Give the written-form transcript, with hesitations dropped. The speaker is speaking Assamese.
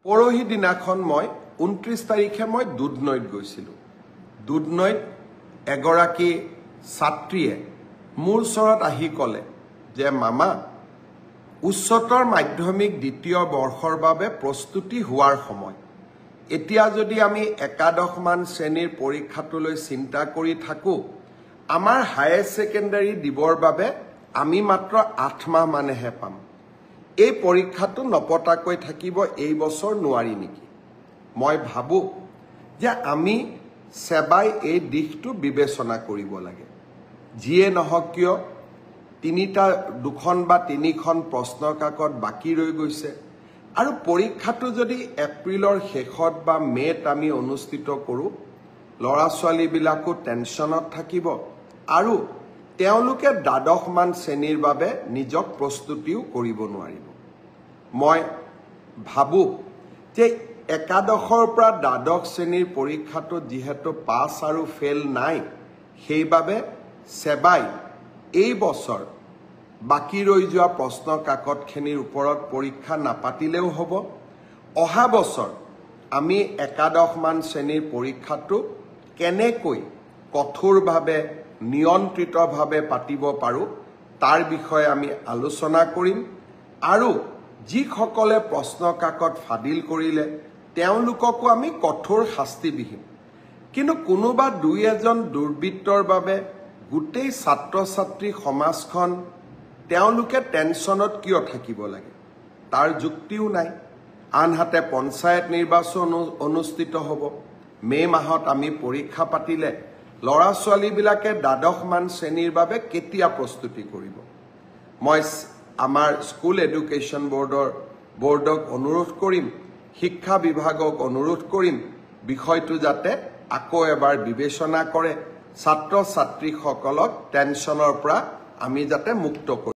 পৰহি দিনাখন মই 29 তাৰিখে মই দুধনৈত গৈছিলোঁ। দুধনৈত এগৰাকী ছাত্ৰীয়ে মোৰ ওচৰত আহি ক'লে যে মামা উচ্চতৰ মাধ্যমিক দ্বিতীয় বৰ্ষৰ বাবে প্ৰস্তুতি হোৱাৰ সময়। এতিয়া যদি আমি একাদশমান শ্ৰেণীৰ পৰীক্ষাটোলৈ চিন্তা কৰি থাকোঁ, আমাৰ হায়াৰ ছেকেণ্ডাৰী দিবৰ বাবে আমি মাত্ৰ 8 মাহ মানেহে পাম। এই পৰীক্ষাটো নপতাকৈ থাকিব এই বছৰ নোৱাৰি নেকি? মই ভাবোঁ যে আমি সেবাই এই দিশটো বিবেচনা কৰিব লাগে। যিয়ে নহওক কিয় দুখন বা তিনিখন প্ৰশ্ন কাকত বাকী ৰৈ গৈছে আৰু পৰীক্ষাটো যদি এপ্ৰিলৰ শেষত বা মে'ত আমি অনুষ্ঠিত কৰোঁ, ল'ৰা ছোৱালীবিলাকো টেনশ্যনত থাকিব আৰু তেওঁলোকে দ্বাদশমান শ্ৰেণীৰ বাবে নিজক প্ৰস্তুতিও কৰিব নোৱাৰিব। মই ভাবোঁ যে একাদশৰ পৰা দ্বাদশ শ্ৰেণীৰ পৰীক্ষাটোত যিহেতু পাছ আৰু ফেইল নাই, সেইবাবে সেবাই এই বছৰ বাকী ৰৈ যোৱা প্ৰশ্ন কাকতখিনিৰ ওপৰত পৰীক্ষা নাপাতিলেও হ'ব। অহা বছৰ আমি একাদশমান শ্ৰেণীৰ পৰীক্ষাটো কেনেকৈ কঠোৰভাৱে নিয়ন্ত্ৰিতভাৱে পাতিব পাৰোঁ তাৰ বিষয়ে আমি আলোচনা কৰিম আৰু যিসকলে প্ৰশ্ন কাকত ফাদিল কৰিলে তেওঁলোককো আমি কঠোৰ শাস্তি বিহিম। কিন্তু কোনোবা দুই এজন দুৰ্বৃত্তৰ বাবে গোটেই ছাত্ৰ ছাত্ৰী সমাজখন তেওঁলোকে টেনশ্যনত কিয় থাকিব লাগে? তাৰ যুক্তিও নাই। আনহাতে পঞ্চায়ত নিৰ্বাচন অনুষ্ঠিত হ'ব। মে' মাহত আমি পৰীক্ষা পাতিলে ল'ৰা ছোৱালীবিলাকে দ্বাদশমান শ্ৰেণীৰ বাবে কেতিয়া প্ৰস্তুতি কৰিব? মই আমাৰ স্কুল এডুকেশ্যন বৰ্ডক অনুৰোধ কৰিম, শিক্ষা বিভাগক অনুৰোধ কৰিম বিষয়টো যাতে আকৌ এবাৰ বিবেচনা কৰে, ছাত্ৰ ছাত্ৰীসকলক টেনশ্যনৰ পৰা আমি যাতে মুক্ত কৰোঁ।